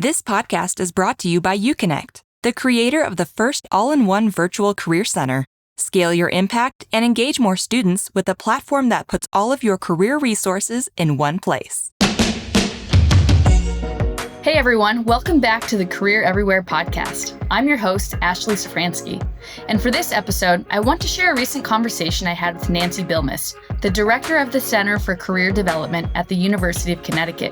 This podcast is brought to you by UConnect, the creator of the first all-in-one virtual career center. Scale your impact and engage more students with a platform that puts all of your career resources in one place. Hey everyone, welcome back to the Career Everywhere podcast. I'm your host, Ashley Safransky. And for this episode, I want to share a recent conversation I had with Nancy Bilmes, the director of the Center for Career Development at the University of Connecticut.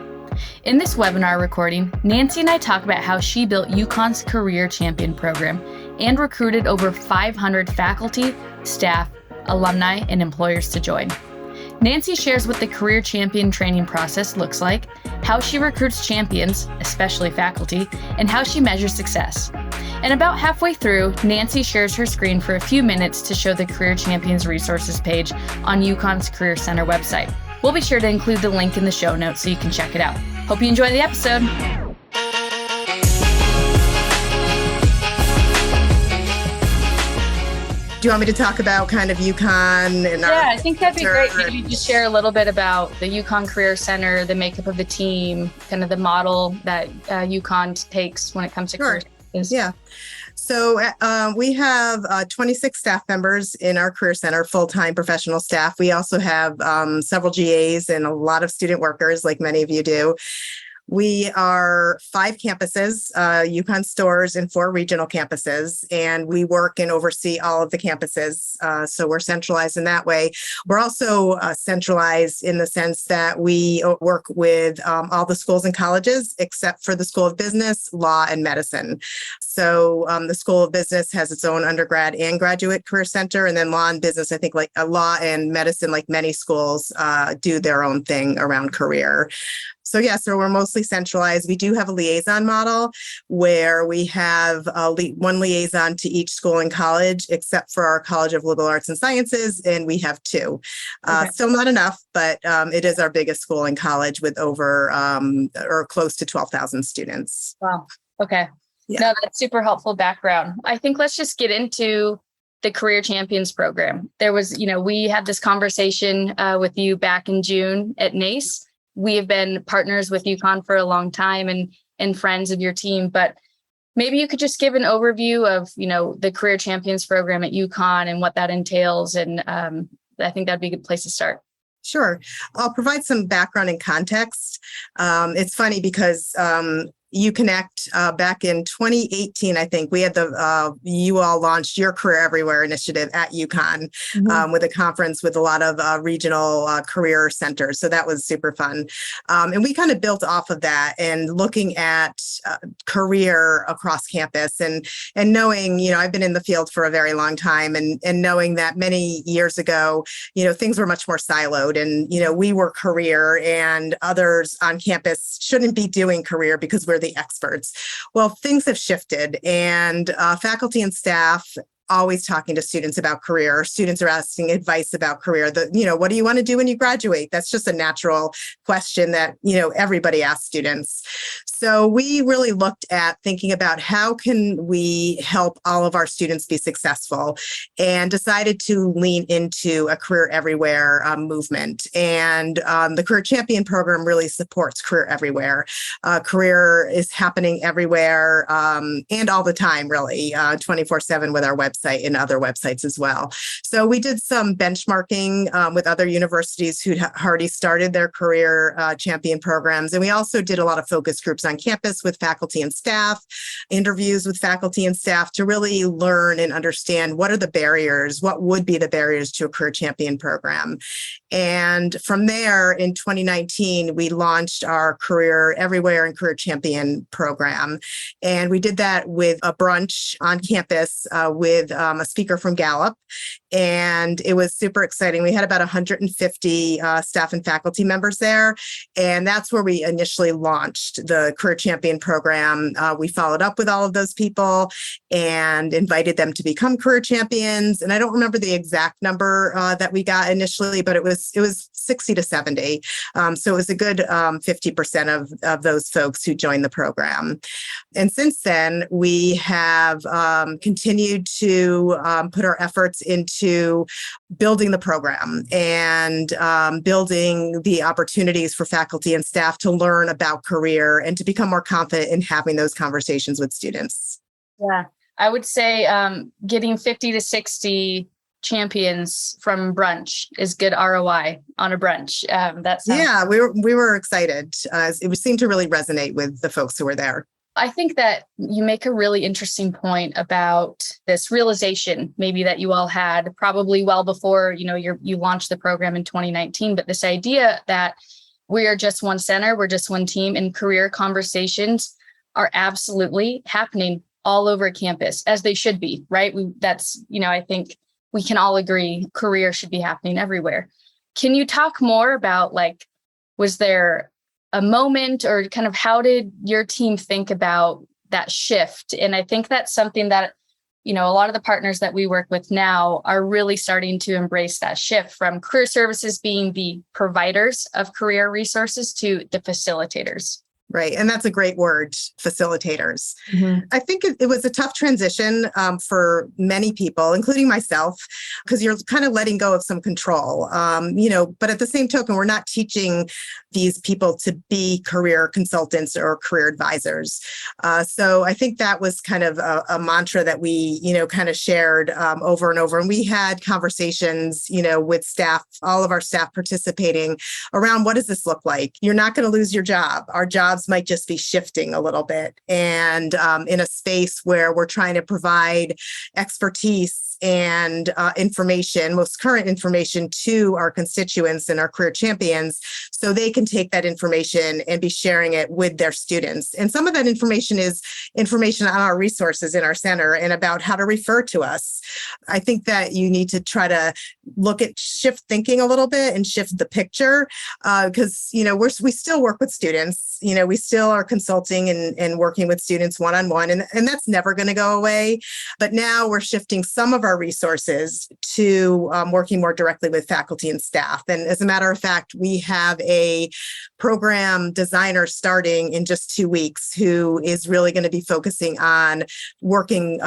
In this webinar recording, Nancy and I talk about how she built UConn's Career Champion program and recruited over 500 faculty, staff, alumni, and employers to join. Nancy shares what the Career Champion training process looks like, how she recruits champions, especially faculty, and how she measures success. And about halfway through, Nancy shares her screen for a few minutes to show the Career Champions resources page on UConn's Career Center website. We'll be sure to include the link in the show notes so you can check it out. Hope you enjoy the episode. Do you want me to talk about kind of UConn? I think that'd be great. Maybe just share a little bit about the UConn Career Center, the makeup of the team, kind of the model that UConn takes when it comes to career. Yeah. So we have 26 staff members in our Career Center, full-time professional staff. We also have several GAs and a lot of student workers, like many of you do. We are 5 campuses, UConn stores, and 4 regional campuses, and we work and oversee all of the campuses. So we're centralized in that way. We're also centralized in the sense that we work with all the schools and colleges, except for the School of Business, Law, and Medicine. So the School of Business has its own undergrad and graduate career center, and then Law and Business, I think like Law and Medicine, like many schools, do their own thing around career. So so we're mostly centralized. We do have a liaison model where we have one liaison to each school and college, except for our College of Liberal Arts and Sciences, and we have 2. Okay. Still not enough, but it is our biggest school and college with over or close to 12,000 students. Wow. Okay. Yeah. No, that's super helpful background. I think let's just get into the Career Champions program. There was, we had this conversation with you back in June at NACE. We have been partners with UConn for a long time and friends of your team, but maybe you could just give an overview of, the Career Champions program at UConn and what that entails. And I think that'd be a good place to start. Sure. I'll provide some background and context. It's funny because UConnect back in 2018, I think we had you all launched your Career Everywhere initiative at UConn with a conference with a lot of regional career centers. So that was super fun. And we kind of built off of that and looking at career across campus and knowing, I've been in the field for a very long time and knowing that many years ago, things were much more siloed and, we were career and others on campus shouldn't be doing career because we're the experts. Well, things have shifted and faculty and staff always talking to students about career. Students are asking advice about career. What do you want to do when you graduate? That's just a natural question that, everybody asks students. So we really looked at thinking about how can we help all of our students be successful and decided to lean into a Career Everywhere movement. And the Career Champion program really supports Career Everywhere. Career is happening everywhere and all the time, really, 24/7 with our website and other websites as well. So we did some benchmarking with other universities who'd already started their Career Champion programs. And we also did a lot of focus groups on campus with faculty and staff, interviews with faculty and staff to really learn and understand what are the barriers, what would be the barriers to a Career Champion program. And from there in 2019, we launched our Career Everywhere and Career Champion program. And we did that with a brunch on campus with a speaker from Gallup. And it was super exciting. We had about 150 staff and faculty members there. And that's where we initially launched the Career Champion program. We followed up with all of those people and invited them to become career champions. And I don't remember the exact number that we got initially, but it was was 60 to 70. So it was a good 50% of those folks who joined the program. And since then, we have continued to put our efforts into building the program and building the opportunities for faculty and staff to learn about career and to become more confident in having those conversations with students. Yeah, I would say getting 50 to 60 champions from brunch is good ROI on a brunch. Yeah, we were excited. It seemed to really resonate with the folks who were there. I think that you make a really interesting point about this realization maybe that you all had probably well before, you launched the program in 2019, but this idea that we are just one center, we're just one team, and career conversations are absolutely happening all over campus, as they should be, right? I think we can all agree career should be happening everywhere. Can you talk more about, was there a moment, or kind of how did your team think about that shift? And I think that's something that, a lot of the partners that we work with now are really starting to embrace that shift from career services being the providers of career resources to the facilitators. Right. And that's a great word, facilitators. Mm-hmm. I think it was a tough transition for many people, including myself, because you're kind of letting go of some control, but at the same token, we're not teaching these people to be career consultants or career advisors. So I think that was kind of a mantra that we, kind of shared over and over. And we had conversations, with staff, all of our staff participating around what does this look like? You're not going to lose your job. Our jobs might just be shifting a little bit. And in a space where we're trying to provide expertise and information, most current information to our constituents and our career champions, so they can take that information and be sharing it with their students. And some of that information is information on our resources in our center and about how to refer to us. I think that you need to try to shift thinking a little bit and shift the picture because, we still work with students, we still are consulting and working with students one-on-one, and that's never going to go away. But now we're shifting some of our resources to working more directly with faculty and staff. And as a matter of fact, we have a program designer starting in just 2 weeks who is really going to be focusing on working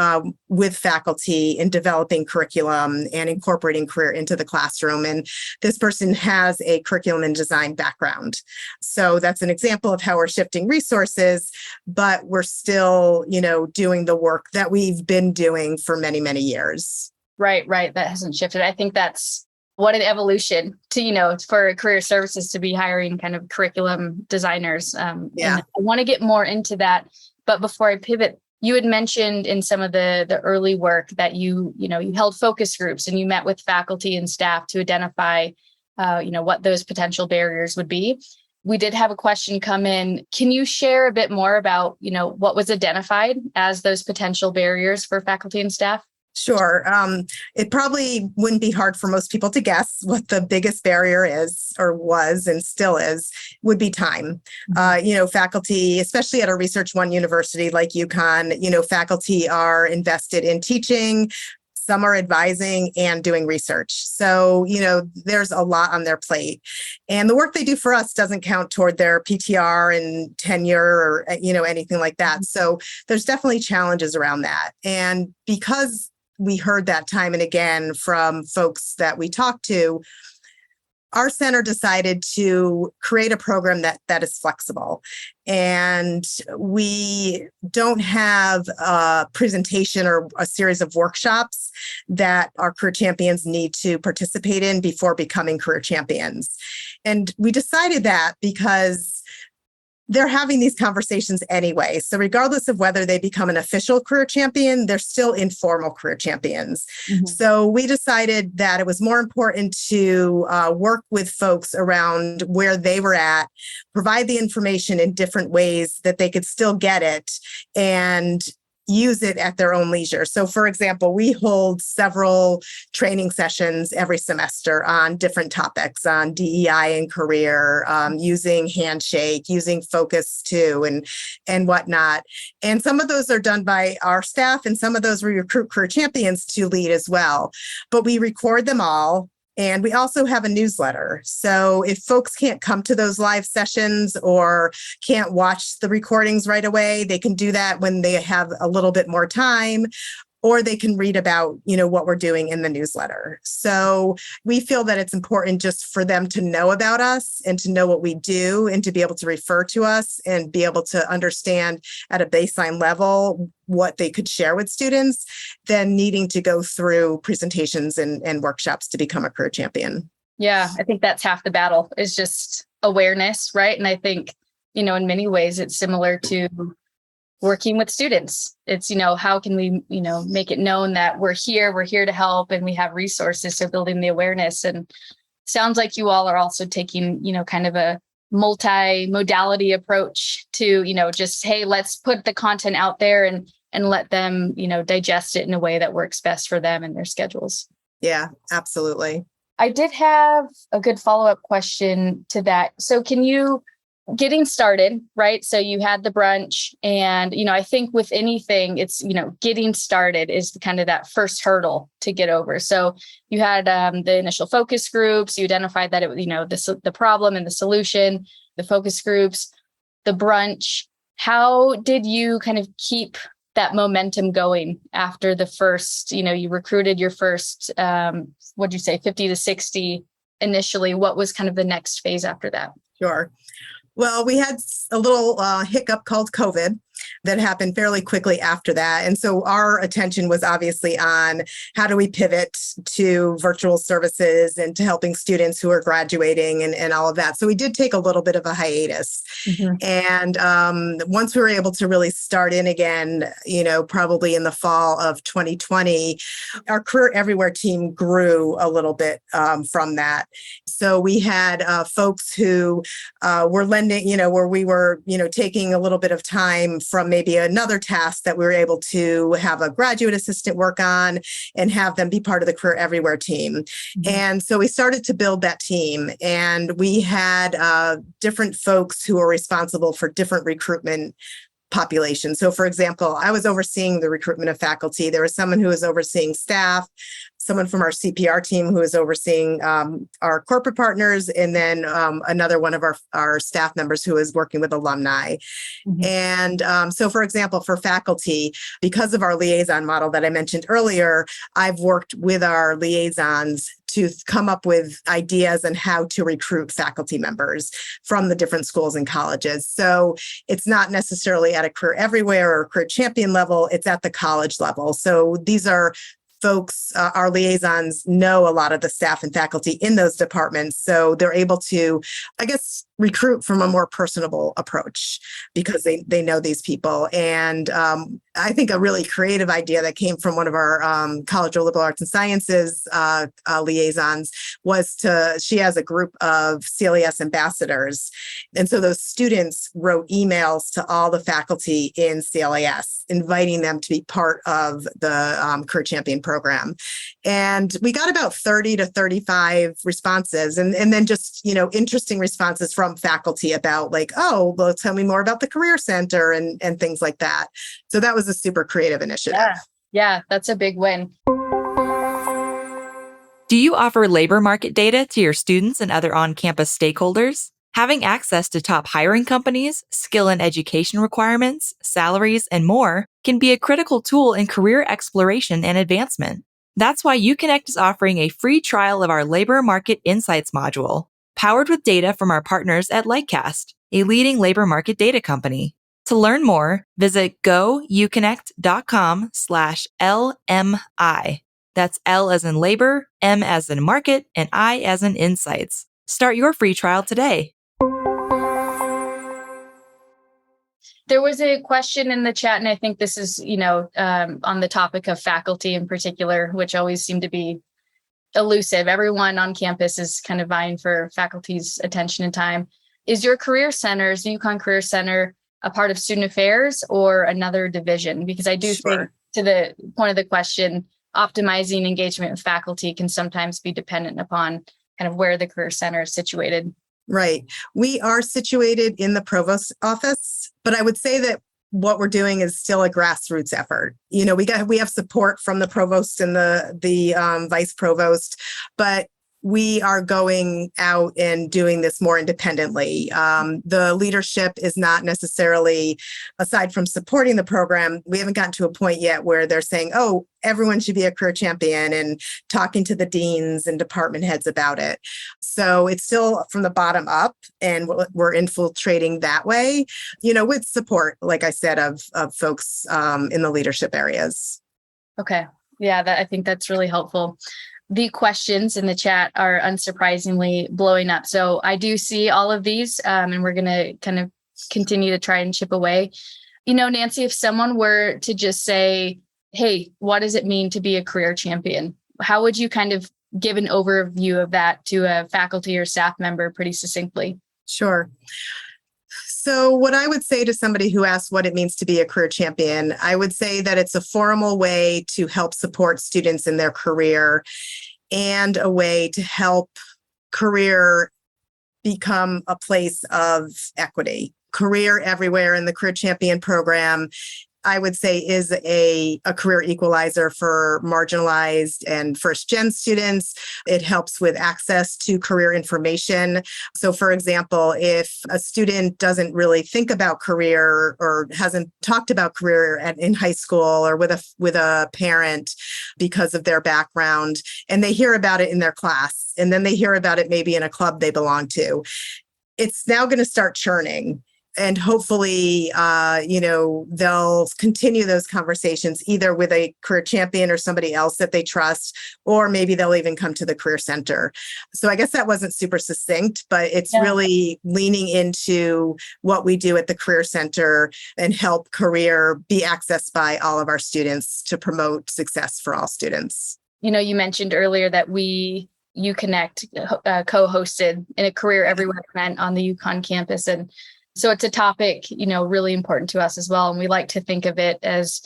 with faculty in developing curriculum and incorporating career into the classroom. And this person has a curriculum and design background. So that's an example of how we're shifting resources, but we're still, doing the work that we've been doing for many, many years. Right. That hasn't shifted. I think that's what an evolution to, for career services to be hiring kind of curriculum designers. And I want to get more into that. But before I pivot, you had mentioned in some of the early work that you held focus groups and you met with faculty and staff to identify, what those potential barriers would be. We did have a question come in. Can you share a bit more about, what was identified as those potential barriers for faculty and staff? Sure. It probably wouldn't be hard for most people to guess what the biggest barrier is, or was and still is, would be time. Faculty, especially at a Research One university like UConn, faculty are invested in teaching. Some are advising and doing research. So, there's a lot on their plate. And the work they do for us doesn't count toward their PTR and tenure or, anything like that. So there's definitely challenges around that. And because we heard that time and again from folks that we talked to, our center decided to create a program that is flexible. And we don't have a presentation or a series of workshops that our career champions need to participate in before becoming career champions. And we decided that because they're having these conversations anyway. So regardless of whether they become an official career champion, they're still informal career champions. Mm-hmm. So we decided that it was more important to work with folks around where they were at, provide the information in different ways that they could still get it and use it at their own leisure. So for example, we hold several training sessions every semester on different topics on DEI and career, using Handshake, using Focus 2 and whatnot. And some of those are done by our staff and some of those we recruit career champions to lead as well. But we record them all And we also have a newsletter. So if folks can't come to those live sessions or can't watch the recordings right away, they can do that when they have a little bit more time, or they can read about, what we're doing in the newsletter. So we feel that it's important just for them to know about us and to know what we do and to be able to refer to us and be able to understand at a baseline level what they could share with students than needing to go through presentations and workshops to become a career champion. Yeah, I think that's half the battle is just awareness, right? And I think, in many ways it's similar to working with students. It's, how can we, make it known that we're here to help and we have resources. So building the awareness, and sounds like you all are also taking, kind of a multi-modality approach to, just, hey, let's put the content out there and let them, digest it in a way that works best for them and their schedules. Yeah, absolutely. I did have a good follow-up question to that. So getting started, right? So you had the brunch and, I think with anything, it's, getting started is kind of that first hurdle to get over. So you had the initial focus groups, you identified that it was, the problem and the solution, the focus groups, the brunch. How did you kind of keep that momentum going after the first, you recruited your first, what'd you say, 50 to 60 initially? What was kind of the next phase after that? Sure. Well, we had a little hiccup called COVID that happened fairly quickly after that. And so our attention was obviously on how do we pivot to virtual services and to helping students who are graduating and all of that. So we did take a little bit of a hiatus. Mm-hmm. And once we were able to really start in again, probably in the fall of 2020, our Career Everywhere team grew a little bit from that. So we had folks who were lending, where we were, taking a little bit of time from maybe another task that we were able to have a graduate assistant work on and have them be part of the Career Everywhere team. Mm-hmm. And so we started to build that team, and we had different folks who were responsible for different recruitment population. So for example, I was overseeing the recruitment of faculty. There was someone who was overseeing staff, someone from our CPR team who was overseeing our corporate partners, and then another one of our staff members who is working with alumni. Mm-hmm. And so for example, for faculty, because of our liaison model that I mentioned earlier, I've worked with our liaisons to come up with ideas on how to recruit faculty members from the different schools and colleges. So it's not necessarily at a Career Everywhere or Career Champion level, it's at the college level. So these are folks, our liaisons know a lot of the staff and faculty in those departments. So they're able to, recruit from a more personable approach because they know these people. And I think a really creative idea that came from one of our College of Liberal Arts and Sciences liaisons was she has a group of CLES ambassadors. And so those students wrote emails to all the faculty in CLES, inviting them to be part of the Career Champion program. And we got about 30 to 35 responses, and then just, interesting responses from faculty about tell me more about the Career Center and things like that. So that was a super creative initiative. Yeah, that's a big win. Do you offer labor market data to your students and other on-campus stakeholders? Having access to top hiring companies, skill and education requirements, salaries, and more can be a critical tool in career exploration and advancement. That's why UConnect is offering a free trial of our Labor Market Insights module, powered with data from our partners at Lightcast, a leading labor market data company. To learn more, visit gouconnect.com/LMI. That's L as in labor, M as in market, and I as in insights. Start your free trial today. There was a question in the chat, and I think this is, on the topic of faculty in particular, which always seem to be elusive. Everyone on campus is kind of vying for faculty's attention and time. Is your career center, is the UConn Career Center, a part of student affairs or another division? Because I do think, to the point of the question, optimizing engagement with faculty can sometimes be dependent upon kind of where the career center is situated. Right. We are situated in the provost office, but I would say that what we're doing is still a grassroots effort. We have support from the provost and the vice provost, but we are going out and doing this more independently. The leadership is not necessarily, aside from supporting the program, we haven't gotten to a point yet where they're saying, oh, everyone should be a career champion and talking to the deans and department heads about it. So it's still from the bottom up, and we're infiltrating that way, with support, like I said, of folks in the leadership areas. Okay. Yeah, I think that's really helpful. The questions in the chat are unsurprisingly blowing up. So I do see all of these, and we're going to kind of continue to try and chip away. Nancy, if someone were to just say, hey, what does it mean to be a career champion? How would you kind of give an overview of that to a faculty or staff member pretty succinctly? Sure. So what I would say to somebody who asks what it means to be a career champion, I would say that it's a formal way to help support students in their career and a way to help career become a place of equity. Career Everywhere in the Career Champion program, I would say, is a career equalizer for marginalized and first-gen students. It helps with access to career information. So, for example, if a student doesn't really think about career or hasn't talked about career in high school or with a parent because of their background, and they hear about it in their class, and then they hear about it maybe in a club they belong to, it's now going to start churning. And hopefully, they'll continue those conversations either with a career champion or somebody else that they trust, or maybe they'll even come to the career center. So I guess that wasn't super succinct, but it's really leaning into what we do at the career center and help career be accessed by all of our students to promote success for all students. You mentioned earlier that UConnect co-hosted in a Career Everywhere event on the UConn campus. And so it's a topic, really important to us as well. And we like to think of it as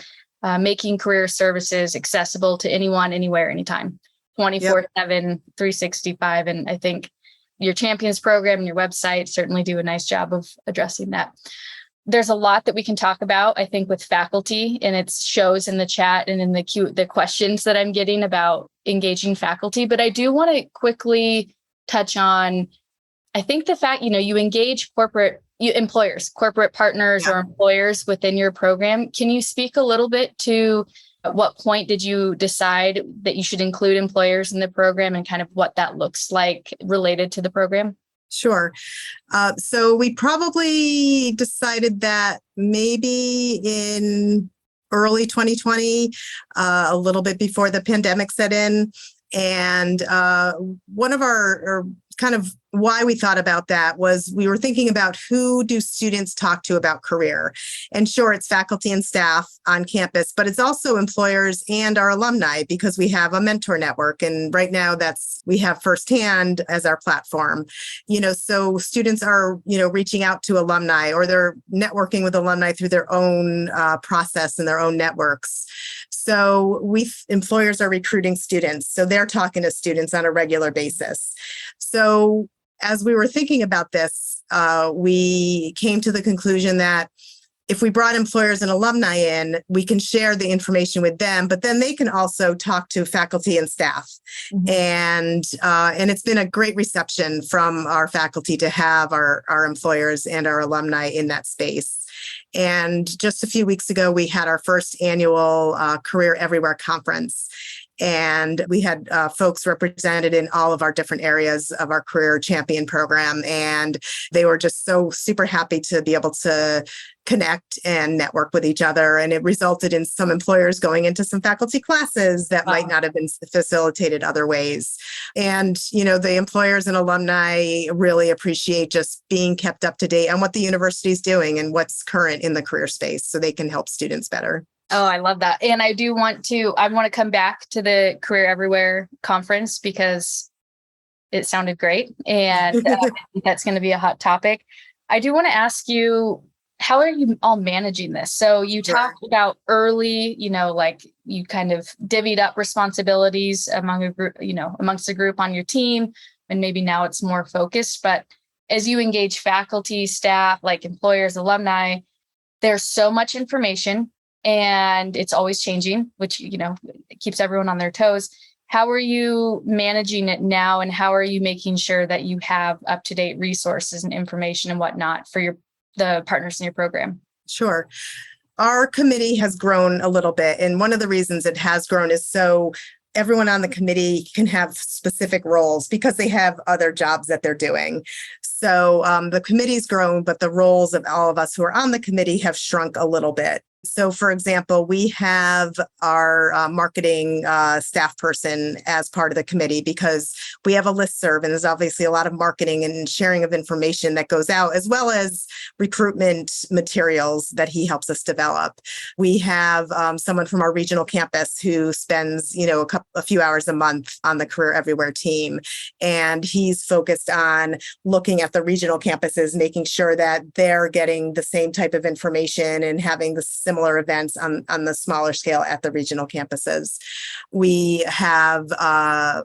making career services accessible to anyone, anywhere, anytime, 24/7, 365. And I think your Champions program and your website certainly do a nice job of addressing that. There's a lot that we can talk about, I think, with faculty, and it shows in the chat and in the questions that I'm getting about engaging faculty. But I do want to quickly touch on, I think, the fact, you engage corporate partners or employers within your program. Can you speak a little bit to at what point did you decide that you should include employers in the program and kind of what that looks like related to the program? Sure. So we probably decided that maybe in early 2020, a little bit before the pandemic set in. And one of our kind of why we thought about that was we were thinking about who do students talk to about career. And sure, it's faculty and staff on campus, but it's also employers and our alumni, because we have a mentor network. And right now we have Firsthand as our platform. So students are, reaching out to alumni, or they're networking with alumni through their own process and their own networks. So employers are recruiting students. So they're talking to students on a regular basis. So as we were thinking about this, we came to the conclusion that if we brought employers and alumni in, we can share the information with them, but then they can also talk to faculty and staff. Mm-hmm. And it's been a great reception from our faculty to have our employers and our alumni in that space. And just a few weeks ago, we had our first annual Career Everywhere conference. And we had folks represented in all of our different areas of our Career Champion program. And they were just so super happy to be able to connect and network with each other. And it resulted in some employers going into some faculty classes that might not have been facilitated other ways. And, the employers and alumni really appreciate just being kept up to date on what the university is doing and what's current in the career space so they can help students better. Oh, I love that. And I want to come back to the Career Everywhere conference because it sounded great. And I think that's going to be a hot topic. I do want to ask you, how are you all managing this? So you talked about early, like you kind of divvied up responsibilities among a group, amongst a group on your team, and maybe now it's more focused. But as you engage faculty, staff, like employers, alumni, there's so much information. And it's always changing, which, it keeps everyone on their toes. How are you managing it now, and how are you making sure that you have up-to-date resources and information and whatnot for the partners in your program? Sure. Our committee has grown a little bit, and one of the reasons it has grown is so everyone on the committee can have specific roles because they have other jobs that they're doing. So the committee's grown, but the roles of all of us who are on the committee have shrunk a little bit. So, for example, we have our marketing staff person as part of the committee because we have a listserv, and there's obviously a lot of marketing and sharing of information that goes out, as well as recruitment materials that he helps us develop. We have someone from our regional campus who spends, a few hours a month on the Career Everywhere team, and he's focused on looking at the regional campuses, making sure that they're getting the same type of information and having the similar events on the smaller scale at the regional campuses. We have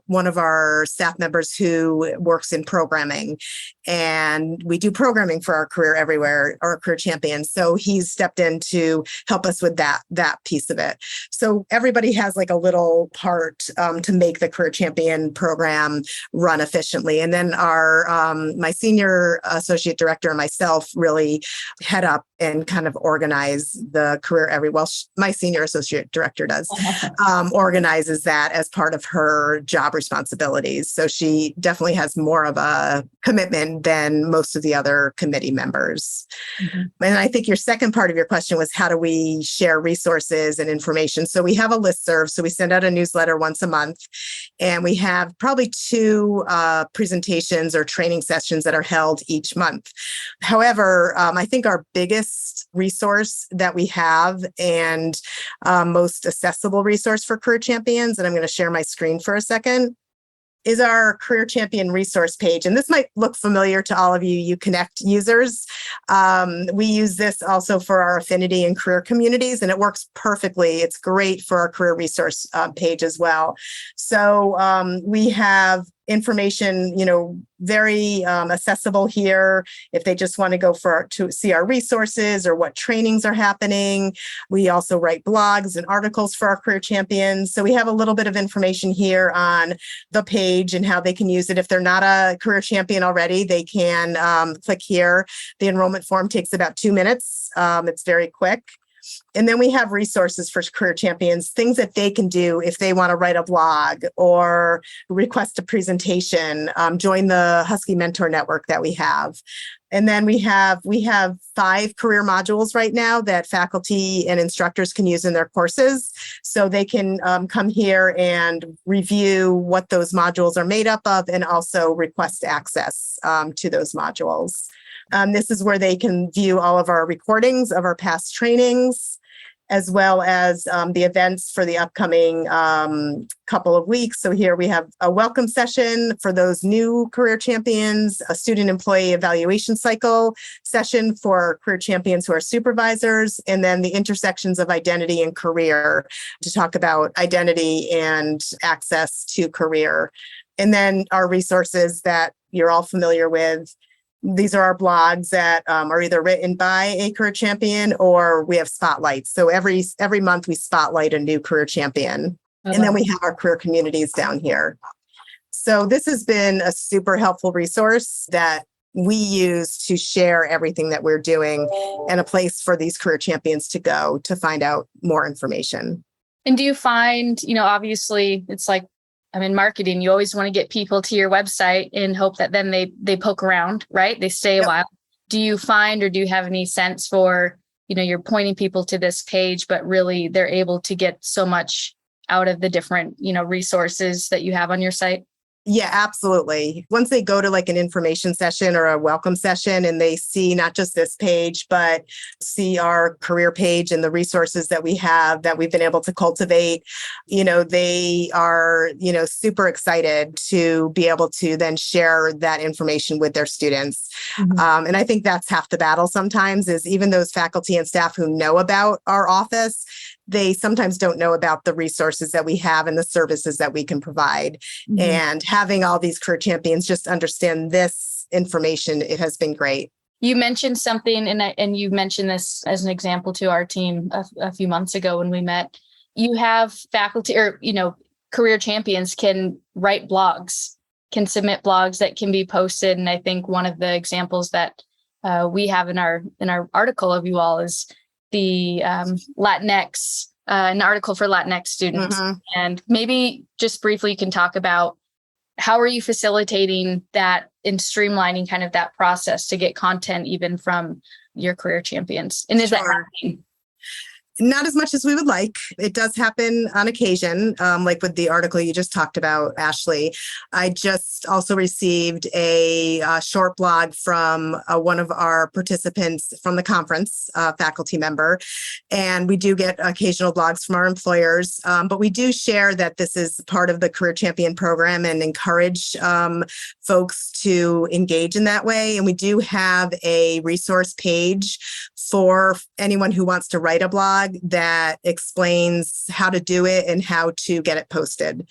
one of our staff members who works in programming, and we do programming for our Career Everywhere, our Career Champions. So he's stepped in to help us with that piece of it. So everybody has like a little part to make the Career Champion program run efficiently. And then my senior associate director and myself really head up and kind of organize the Career Everywhere. My senior associate director does, organizes that as part of her job responsibilities. So she definitely has more of a commitment than most of the other committee members. Mm-hmm. And I think your second part of your question was, how do we share resources and information? So we have a listserv. So we send out a newsletter once a month, and we have probably 2 presentations or training sessions that are held each month. However, I think our biggest resource that we have and most accessible resource for Career Champions, and I'm going to share my screen for a second, is our Career Champion resource page. And this might look familiar to all of you UConnect users. We use this also for our affinity and career communities, and it works perfectly. It's great for our career resource page as well. So we have information, very accessible here if they just want to go to see our resources or what trainings are happening. We also write blogs and articles for our Career Champions. So we have a little bit of information here on the page and how they can use it. If they're not a Career Champion already, they can click here. The enrollment form takes about 2 minutes. It's very quick. And then we have resources for Career Champions, things that they can do if they want to write a blog or request a presentation, join the Husky Mentor Network that we have. And then we have 5 career modules right now that faculty and instructors can use in their courses. So they can come here and review what those modules are made up of and also request access to those modules. This is where they can view all of our recordings of our past trainings, as well as the events for the upcoming couple of weeks. So here we have a welcome session for those new Career Champions, a student employee evaluation cycle session for Career Champions who are supervisors, and then the intersections of identity and career to talk about identity and access to career. And then our resources that you're all familiar with. These are our blogs that are either written by a Career Champion or we have spotlights. So every month we spotlight a new Career Champion. And then we have our career communities down here. So this has been a super helpful resource that we use to share everything that we're doing and a place for these Career Champions to go to find out more information. And do you find, obviously it's like, I'm in marketing, you always want to get people to your website and hope that then they poke around, right? They stay a while. Do you find, or do you have any sense for, you're pointing people to this page, but really they're able to get so much out of the different, resources that you have on your site? Yeah, absolutely. Once they go to like an information session or a welcome session and they see not just this page, but see our career page and the resources that we have that we've been able to cultivate, they are, super excited to be able to then share that information with their students. Mm-hmm. And I think that's half the battle sometimes is even those faculty and staff who know about our office, they sometimes don't know about the resources that we have and the services that we can provide. Mm-hmm. And having all these Career Champions just understand this information, it has been great. You mentioned something, and you mentioned this as an example to our team a few months ago when we met. You have faculty, or career champions can write blogs, can submit blogs that can be posted. And I think one of the examples that we have in our article of you all is the Latinx, an article for Latinx students. And maybe just briefly, you can talk about how are you facilitating that and streamlining kind of that process to get content even from your career champions? And is that happening? Not as much as we would like. It does happen on occasion, like with the article you just talked about, Ashley. I just also received a short blog from one of our participants from the conference, faculty member. And we do get occasional blogs from our employers, but we do share that this is part of the Career Champion program and encourage folks to engage in that way. And we do have a resource page for anyone who wants to write a blog that explains how to do it and how to get it posted.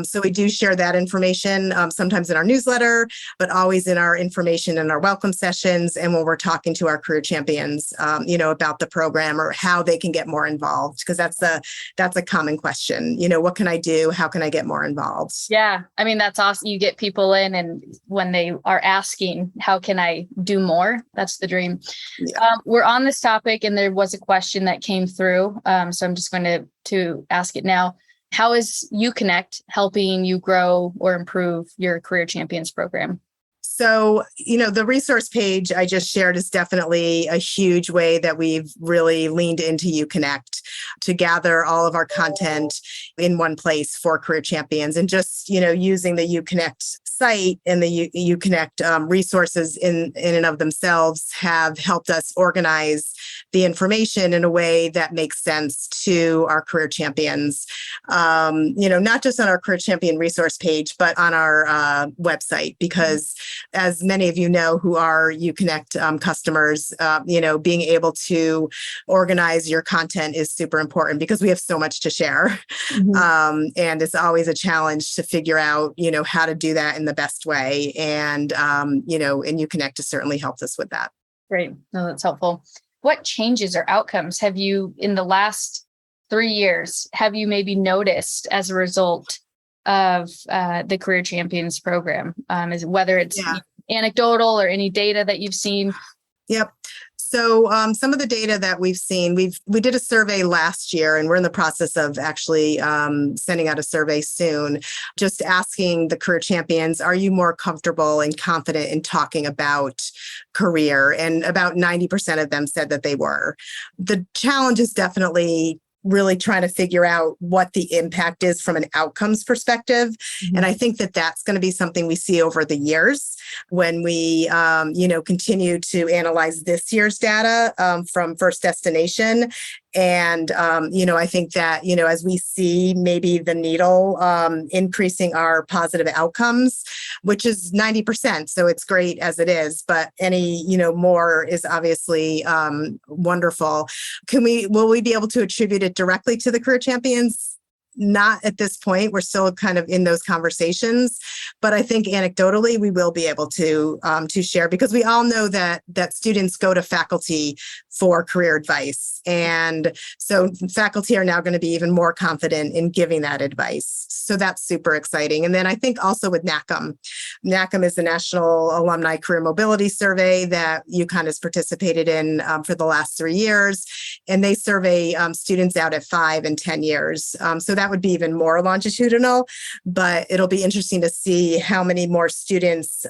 So we do share that information, sometimes in our newsletter, but always in our information in our welcome sessions. And when we're talking to our career champions, about the program or how they can get more involved, because that's a common question. What can I do? How can I get more involved? Yeah. I mean, that's awesome. You get people in, and when they are asking, how can I do more? That's the dream. Yeah. We're on this topic, and there was a question that came through. So I'm just going to ask it now. How is UConnect helping you grow or improve your Career Champions program? So, the resource page I just shared is definitely a huge way that we've really leaned into UConnect to gather all of our content in one place for career champions, and just, using the UConnect site and the UConnect resources in and of themselves have helped us organize the information in a way that makes sense to our career champions, not just on our career champion resource page, but on our website, because as many of you know who are UConnect customers, being able to organize your content is super important because we have so much to share. And it's always a challenge to figure out, how to do that in the best way. And, and UConnect has certainly helped us with that. Great. No, that's helpful. What changes or outcomes have you in the last 3 years, have you maybe noticed as a result of the Career Champions program? Whether it's anecdotal or any data that you've seen? Yep. So some of the data that we've seen, we did a survey last year, and we're in the process of actually sending out a survey soon, just asking the career champions, are you more comfortable and confident in talking about career? And about 90% of them said that they were. The challenge is definitely really trying to figure out what the impact is from an outcomes perspective. And I think that that's going to be something we see over the years when we, continue to analyze this year's data from First Destination. And, I think that, as we see maybe the needle increasing our positive outcomes, which is 90%. So it's great as it is, but any, more is obviously wonderful. Will we be able to attribute it directly to the career champions? Not at this point. We're still kind of in those conversations, but I think anecdotally we will be able to share, because we all know that students go to faculty for career advice, and so faculty are now going to be even more confident in giving that advice. So that's super exciting. And then I think also with NACM. NACM is the National Alumni Career Mobility Survey that UConn has participated in for the last 3 years, and they survey students out at 5 and 10 years. So that would be even more longitudinal, but it'll be interesting to see how many more students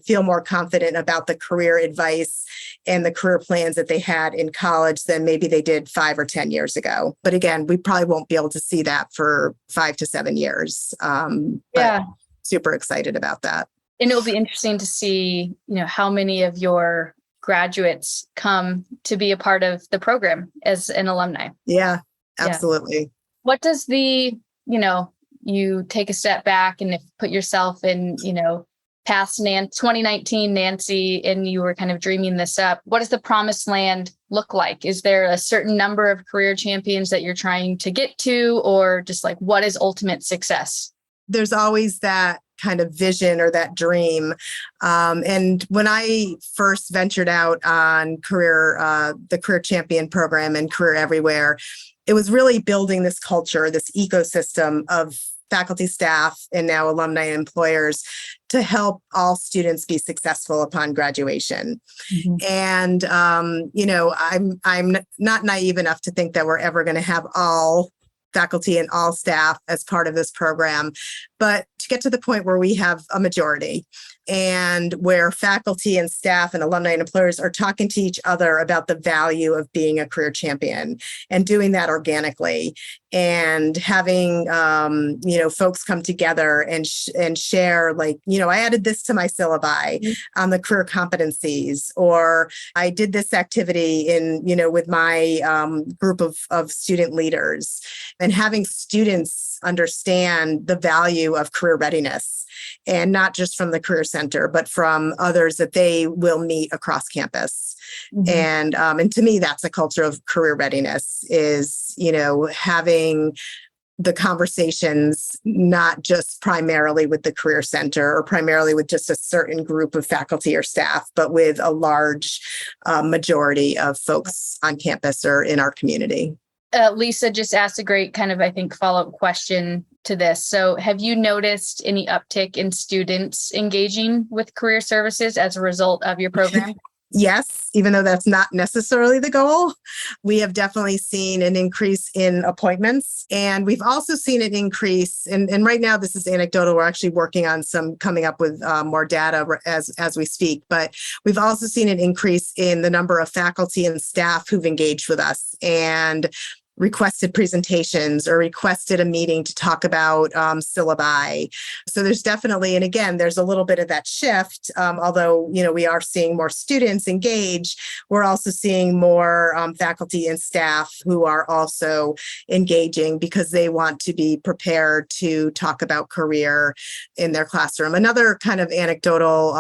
feel more confident about the career advice and the career plans that they had in college than maybe they did 5 or 10 years ago. But again, we probably won't be able to see that for 5 to 7 years. But super excited about that. And it'll be interesting to see, how many of your graduates come to be a part of the program as an alumni. Yeah, absolutely. Yeah. What does you take a step back and put yourself in, past 2019 Nancy, and you were kind of dreaming this up. What does the promised land look like? Is there a certain number of career champions that you're trying to get to, or just like, what is ultimate success? There's always that kind of vision or that dream. And when I first ventured out on the Career Champion program and Career Everywhere, it was really building this culture, this ecosystem of faculty, staff, and now alumni and employers to help all students be successful upon graduation. And, I'm not naive enough to think that we're ever going to have all faculty and all staff as part of this program, but to get to the point where we have a majority and where faculty and staff and alumni and employers are talking to each other about the value of being a career champion and doing that organically and having, folks come together and share, like, I added this to my syllabi on the career competencies, or I did this activity with my group of student leaders, and having students understand the value of career readiness, and not just from the Career Center, but from others that they will meet across campus. And to me, that's a culture of career readiness, is, having the conversations, not just primarily with the Career Center or primarily with just a certain group of faculty or staff, but with a large majority of folks on campus or in our community. Lisa just asked a great kind of, I think, follow-up question to this. So have you noticed any uptick in students engaging with career services as a result of your program? Yes, even though that's not necessarily the goal, we have definitely seen an increase in appointments. And we've also seen an increase, and right now this is anecdotal, we're actually working on coming up with more data as we speak, but we've also seen an increase in the number of faculty and staff who've engaged with us and requested presentations or requested a meeting to talk about syllabi. So there's definitely, and again, there's a little bit of that shift. Although, we are seeing more students engage, we're also seeing more faculty and staff who are also engaging because they want to be prepared to talk about career in their classroom. Another kind of anecdotal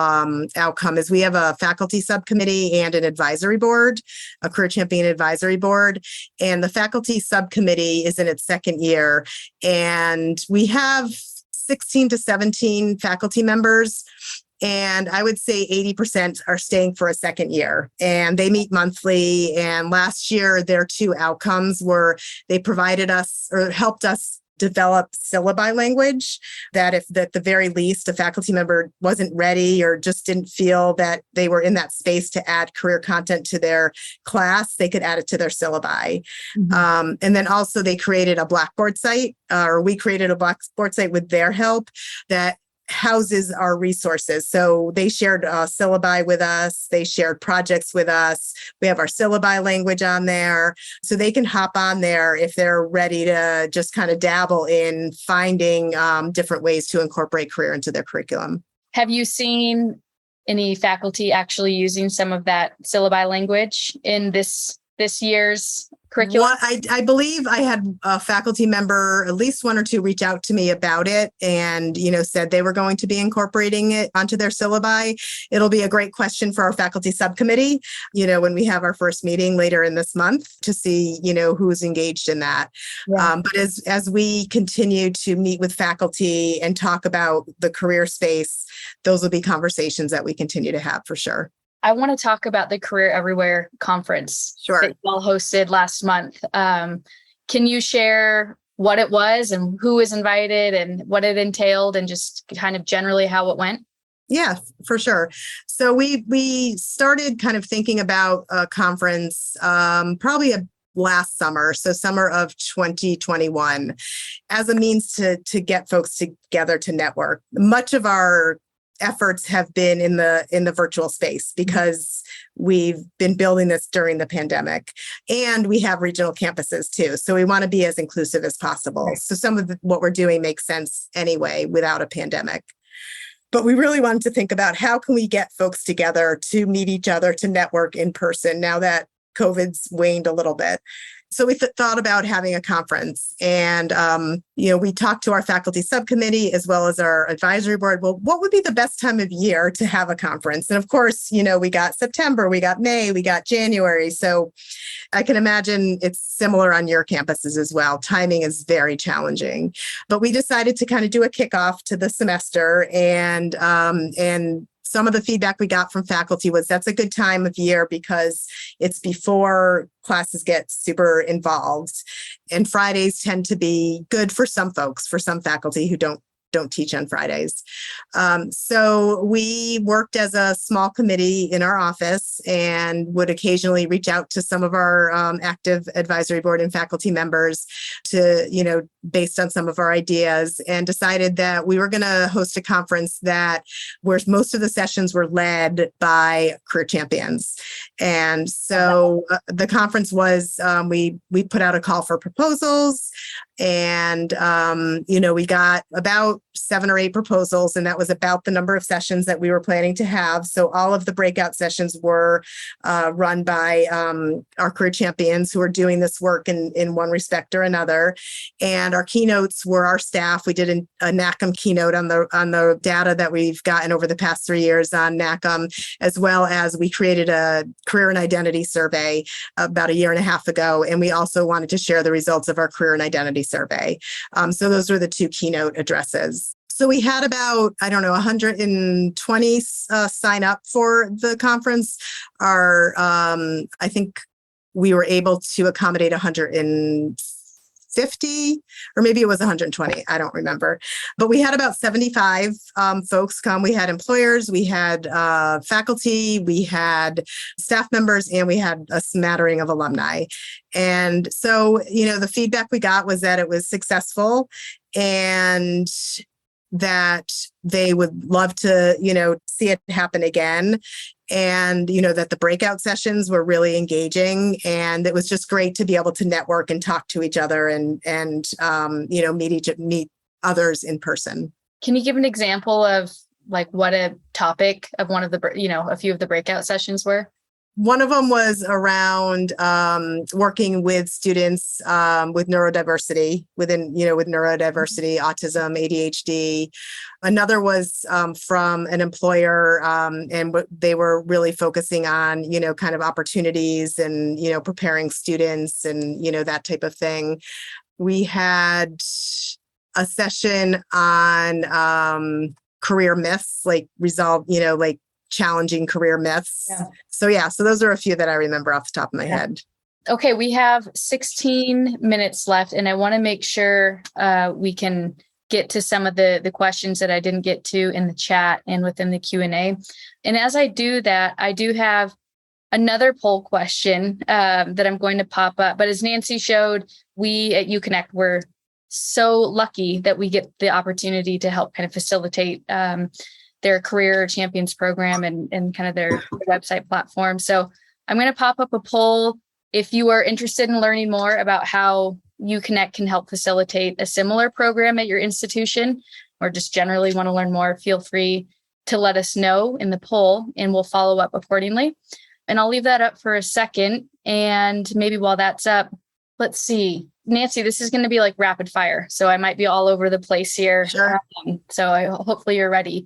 outcome is we have a faculty subcommittee and an advisory board, a Career Champion advisory board, and the faculty subcommittee is in its second year, and we have 16 to 17 faculty members. And I would say 80% are staying for a second year, and they meet monthly. And last year, their two outcomes were they provided us or helped us develop syllabi language, that if at the very least a faculty member wasn't ready or just didn't feel that they were in that space to add career content to their class, they could add it to their syllabi. And then also they created a Blackboard site, or we created a Blackboard site with their help that houses our resources. So they shared syllabi with us. They shared projects with us. We have our syllabi language on there. So they can hop on there if they're ready to just kind of dabble in finding different ways to incorporate career into their curriculum. Have you seen any faculty actually using some of that syllabi language in this year's curriculum? Well, I believe I had a faculty member, at least one or two, reach out to me about it and, said they were going to be incorporating it onto their syllabi. It'll be a great question for our faculty subcommittee, when we have our first meeting later in this month to see, who's engaged in that. Yeah. But as we continue to meet with faculty and talk about the career space, those will be conversations that we continue to have for sure. I want to talk about the Career Everywhere conference that you all hosted last month. Can you share what it was and who was invited and what it entailed and just kind of generally how it went? Yeah, for sure. So we started kind of thinking about a conference probably last summer, so summer of 2021, as a means to get folks together to network. Much of our efforts have been in the virtual space because we've been building this during the pandemic, and we have regional campuses too. So we want to be as inclusive as possible. Right. So some of what we're doing makes sense anyway without a pandemic. But we really wanted to think about how can we get folks together to meet each other, to network in person now that COVID's waned a little bit. So we thought about having a conference, and, we talked to our faculty subcommittee as well as our advisory board. Well, what would be the best time of year to have a conference? And of course, we got September, we got May, we got January. So I can imagine it's similar on your campuses as well. Timing is very challenging, but we decided to kind of do a kickoff to the semester and some of the feedback we got from faculty was that's a good time of year because it's before classes get super involved. And Fridays tend to be good for some folks, for some faculty who don't teach on Fridays. So we worked as a small committee in our office and would occasionally reach out to some of our active advisory board and faculty members to, based on some of our ideas, and decided that we were going to host a conference where most of the sessions were led by career champions. And so the conference was, we put out a call for proposals, and, we got about 7 or 8 proposals, and that was about the number of sessions that we were planning to have. So all of the breakout sessions were run by our career champions who are doing this work in one respect or another. And our keynotes were our staff. We did a NACM keynote on the data that we've gotten over the past 3 years on NACM, as well as we created a career and identity survey about a year and a half ago. And we also wanted to share the results of our career and identity survey. So those were the 2 keynote addresses. So we had about, 120 sign up for the conference. I think we were able to accommodate 150, or maybe it was 120. I don't remember. But we had about 75 folks come. We had employers, we had faculty, we had staff members, and we had a smattering of alumni. And so, the feedback we got was that it was successful and that they would love to, see it happen again. And, that the breakout sessions were really engaging, and it was just great to be able to network and talk to each other and meet others in person. Can you give an example of like what a topic of one of the, a few of the breakout sessions were? One of them was around working with students with neurodiversity, with neurodiversity, autism, ADHD. Another was from an employer, and they were really focusing on, kind of opportunities and, preparing students and, that type of thing. We had a session on career myths, like challenging career myths. Yeah. So those are a few that I remember off the top of my head. Okay, we have 16 minutes left, and I want to make sure we can get to some of the questions that I didn't get to in the chat and within the Q&A. And as I do that, I do have another poll question that I'm going to pop up. But as Nancy showed, we at UConnect were so lucky that we get the opportunity to help kind of facilitate their career champions program and kind of their website platform. So I'm going to pop up a poll. If you are interested in learning more about how UConnect can help facilitate a similar program at your institution, or just generally want to learn more, feel free to let us know in the poll and we'll follow up accordingly. And I'll leave that up for a second. And maybe while that's up, let's see. Nancy, this is going to be like rapid fire. So I might be all over the place here. Sure. Hopefully you're ready.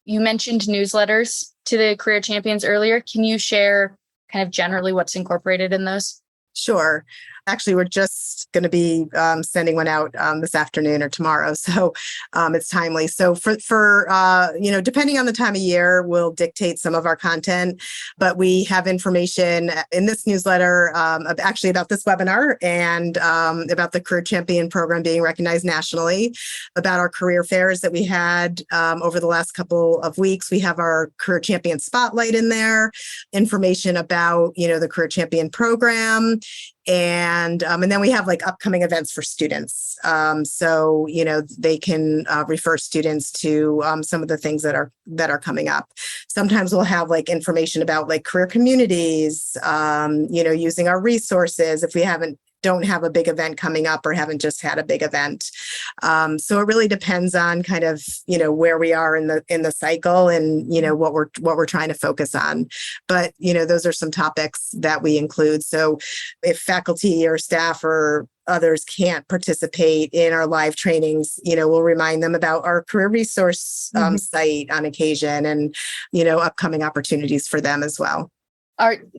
You mentioned newsletters to the career champions earlier. Can you share kind of generally what's incorporated in those? Sure. Actually, we're just going to be sending one out this afternoon or tomorrow. So it's timely. So for depending on the time of year, we'll dictate some of our content. But we have information in this newsletter actually about this webinar and about the Career Champion program being recognized nationally, about our career fairs that we had over the last couple of weeks. We have our Career Champion Spotlight in there, information about, the Career Champion program. And then we have like upcoming events for students. So, they can refer students to some of the things that are coming up. Sometimes we'll have like information about like career communities, using our resources if we don't have a big event coming up or haven't just had a big event. So it really depends on kind of, where we are in the cycle and, what we're trying to focus on. But, those are some topics that we include. So if faculty or staff or others can't participate in our live trainings, we'll remind them about our career resource site on occasion and, upcoming opportunities for them as well.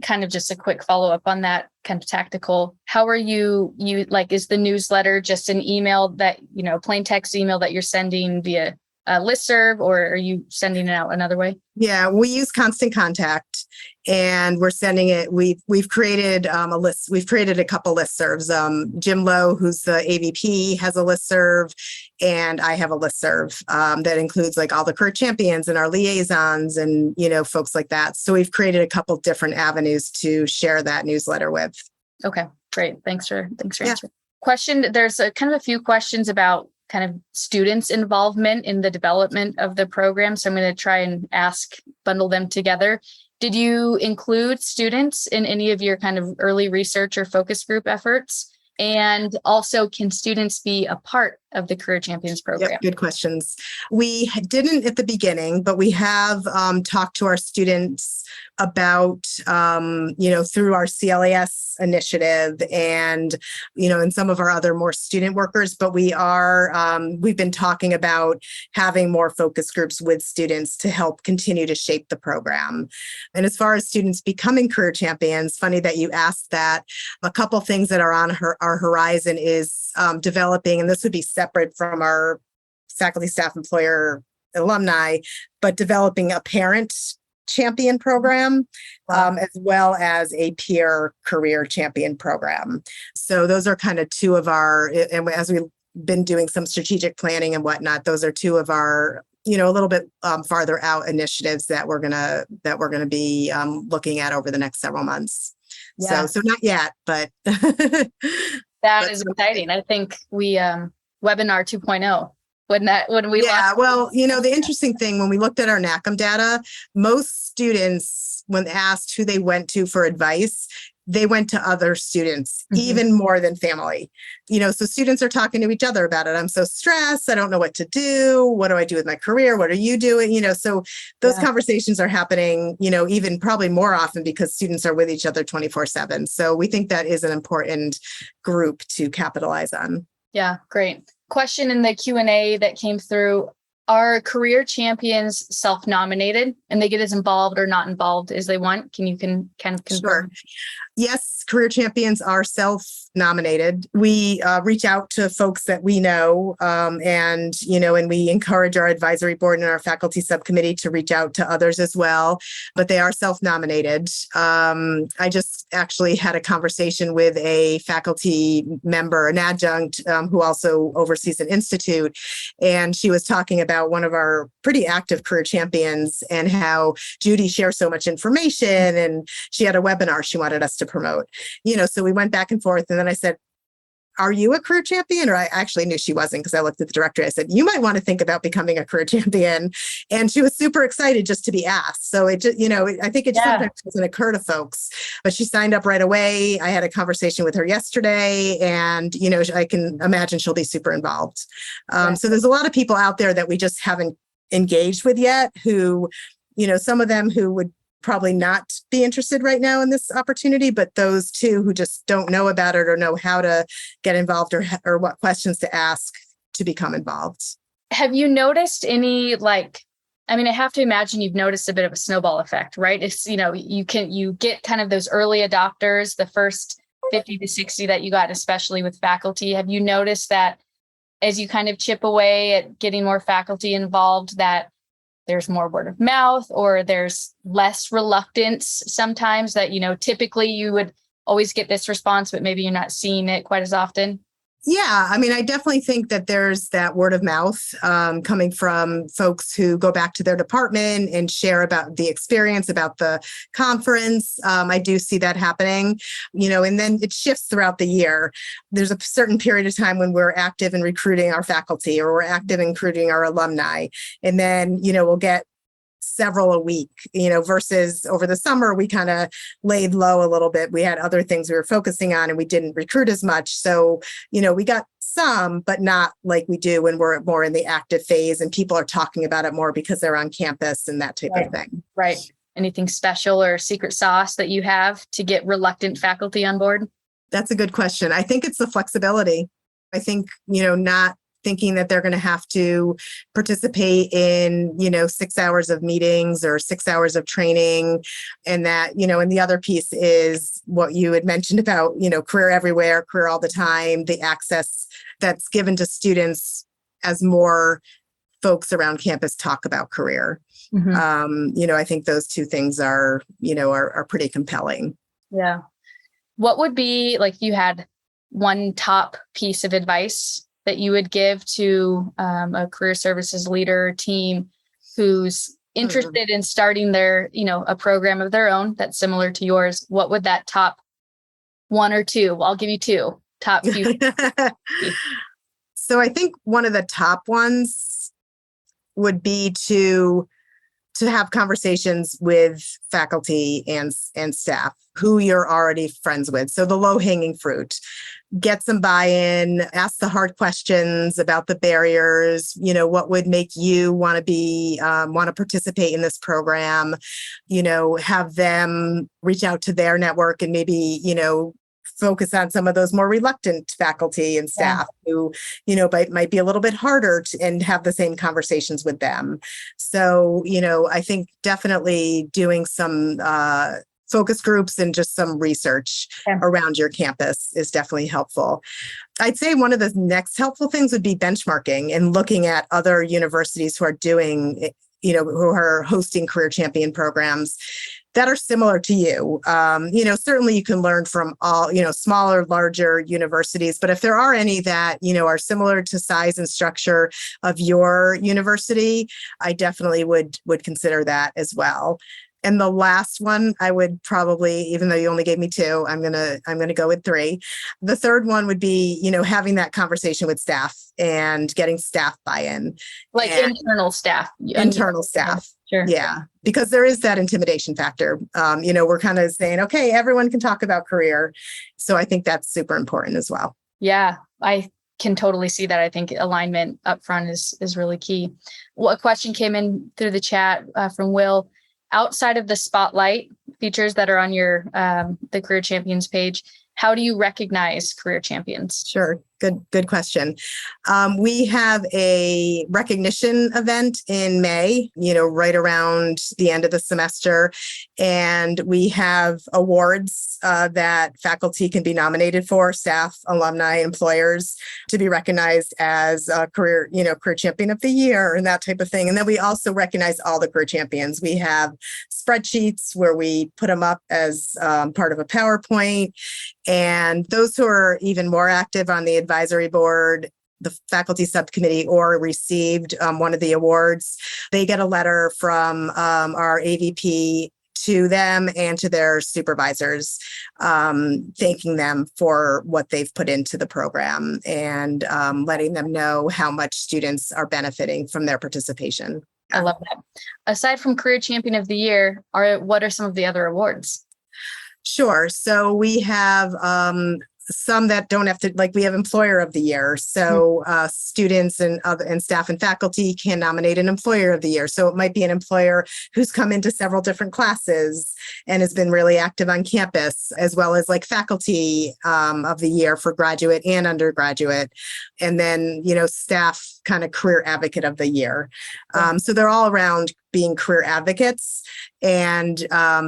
Kind of just a quick follow-up on that, kind of tactical. How are you like, is the newsletter just an email that, plain text email that you're sending via a listserv, or are you sending it out another way? Yeah, we use Constant Contact, and we're sending it. We've created a list. We've created a couple listservs. Jim Lowe, who's the AVP, has a listserv, and I have a listserv that includes like all the career champions and our liaisons, and folks like that. So we've created a couple different avenues to share that newsletter with. Okay, great. Thanks for answering. Question: there's kind of a few questions about kind of students' involvement in the development of the program. So I'm going to try and bundle them together. Did you include students in any of your kind of early research or focus group efforts? And also, can students be a part of the Career Champions program? Yep, good questions. We didn't at the beginning, but we have talked to our students about, through our CLAS initiative and, and some of our other more student workers, but we've been talking about having more focus groups with students to help continue to shape the program. And as far as students becoming career champions, funny that you asked that. A couple things that are on our horizon is developing, and this would be separate from our faculty, staff, employer, alumni, but developing a parent champion program, as well as a peer career champion program. So those are kind of two of our, and as we've been doing some strategic planning and whatnot, those are two of our, a little bit farther out initiatives that we're gonna be looking at over the next several months. Yeah. So not yet, but that is exciting. I think we webinar 2.0. When we Well, the interesting thing, when we looked at our NACM data, most students, when asked who they went to for advice, they went to other students, even more than family. So students are talking to each other about it. I'm so stressed. I don't know what to do. What do I do with my career? What are you doing? So those conversations are happening, even probably more often because students are with each other 24/7. So we think that is an important group to capitalize on. Yeah, great. Question in the Q&A that came through: are career champions self-nominated and they get as involved or not involved as they want? Can you kind of confirm? Sure. Yes, career champions are self-nominated. We reach out to folks that we know, and we encourage our advisory board and our faculty subcommittee to reach out to others as well, but they are self-nominated. I just actually had a conversation with a faculty member, an adjunct, who also oversees an institute, and she was talking about one of our pretty active career champions and how Judy shares so much information, and she had a webinar she wanted us to promote. So we went back and forth, and then I said, are you a career champion? Or I actually knew she wasn't, because I looked at the directory. I said, you might want to think about becoming a career champion. And she was super excited just to be asked. So it just, I think it sometimes doesn't occur to folks, but she signed up right away. I had a conversation with her yesterday, and, I can imagine she'll be super involved. So there's a lot of people out there that we just haven't engaged with yet, who, some of them who would probably not be interested right now in this opportunity, but those two who just don't know about it or know how to get involved or what questions to ask to become involved. Have you noticed any, I have to imagine you've noticed a bit of a snowball effect, right? It's, you get kind of those early adopters, the first 50 to 60 that you got, especially with faculty. Have you noticed that as you kind of chip away at getting more faculty involved, that there's more word of mouth, or there's less reluctance sometimes, that, typically you would always get this response, but maybe you're not seeing it quite as often? Yeah, I definitely think that there's that word of mouth coming from folks who go back to their department and share about the experience, about the conference. I do see that happening, and then it shifts throughout the year. There's a certain period of time when we're active in recruiting our faculty, or we're active in recruiting our alumni. And then, we'll get several a week, versus over the summer, we kind of laid low a little bit. We had other things we were focusing on, and we didn't recruit as much. So, we got some, but not like we do when we're more in the active phase and people are talking about it more because they're on campus and that type of thing. Right. Anything special or secret sauce that you have to get reluctant faculty on board? That's a good question. I think it's the flexibility. I think, not thinking that they're going to have to participate in, 6 hours of meetings or 6 hours of training. And that, and the other piece is what you had mentioned about, career everywhere, career all the time, the access that's given to students as more folks around campus talk about career. I think those two things are pretty compelling. Yeah. What would be, like, you had one top piece of advice that you would give to a career services leader team who's interested in starting their, a program of their own that's similar to yours? What would that top one or two? I'll give you two top few. So I think one of the top ones would be to have conversations with faculty and staff who you're already friends with. So the low-hanging fruit, get some buy-in, ask the hard questions about the barriers, what would make you want to participate in this program, have them reach out to their network and maybe, focus on some of those more reluctant faculty and staff who, might be a little bit harder and have the same conversations with them. So, I think definitely doing some focus groups and just some research around your campus is definitely helpful. I'd say one of the next helpful things would be benchmarking and looking at other universities who are doing, who are hosting career champion programs that are similar to you. Certainly you can learn from all, smaller, larger universities, but if there are any that, are similar to size and structure of your university, I definitely would consider that as well. And the last one, I would probably, even though you only gave me two, I'm gonna go with three. The third one would be, having that conversation with staff and getting staff buy-in. Like internal staff. Internal staff. Sure. Yeah, because there is that intimidation factor. We're kind of saying, okay, everyone can talk about career. So I think that's super important as well. Yeah, I can totally see that. I think alignment up front is really key. A question came in through the chat from Will. Outside of the spotlight features that are on your the Career Champions page, how do you recognize career champions? Sure. Good question. We have a recognition event in May, right around the end of the semester. And we have awards that faculty can be nominated for, staff, alumni, employers, to be recognized as a career champion of the year and that type of thing. And then we also recognize all the career champions. We have spreadsheets where we put them up as part of a PowerPoint. And those who are even more active on the advisory board, the faculty subcommittee, or received one of the awards, they get a letter from our AVP to them and to their supervisors, thanking them for what they've put into the program and letting them know how much students are benefiting from their participation. I love that. Aside from Career Champion of the Year, what are some of the other awards? Sure. So we have some that don't have to, like, we have Employer of the Year. So students and staff and faculty can nominate an Employer of the Year. So it might be an employer who's come into several different classes and has been really active on campus, as well as like Faculty of the Year for graduate and undergraduate. And then, staff kind of Career Advocate of the Year. So they're all around being career advocates, and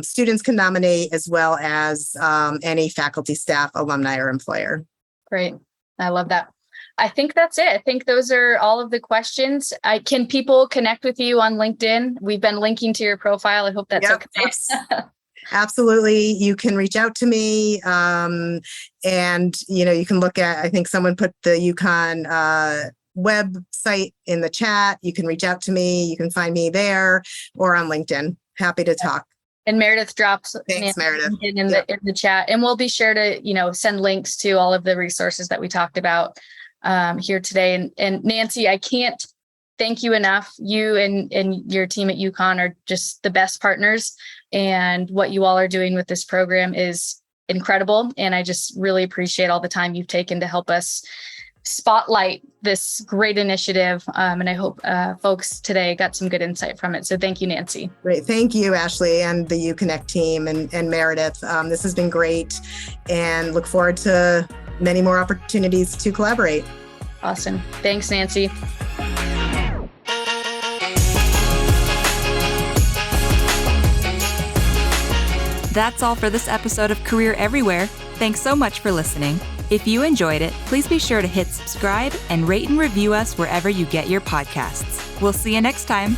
students can nominate, as well as any faculty, staff, alumni, or employer. Great. I love that. I think that's it. I think those are all of the questions. Can people connect with you on LinkedIn? We've been linking to your profile. I hope that's okay. Absolutely. You can reach out to me. And, you can look at, I think someone put the UConn website in the chat. You can reach out to me. You can find me there or on LinkedIn. Happy to talk. And Meredith drops Meredith. in the chat, and we'll be sure to send links to all of the resources that we talked about here today. And Nancy, I can't thank you enough. You and your team at UConn are just the best partners, and what you all are doing with this program is incredible. And I just really appreciate all the time you've taken to help us spotlight this great initiative. And I hope folks today got some good insight from it. So thank you, Nancy. Great. Thank you, Ashley, and the UConnect team and Meredith. This has been great, and look forward to many more opportunities to collaborate. Awesome. Thanks, Nancy. That's all for this episode of Career Everywhere. Thanks so much for listening. If you enjoyed it, please be sure to hit subscribe and rate and review us wherever you get your podcasts. We'll see you next time.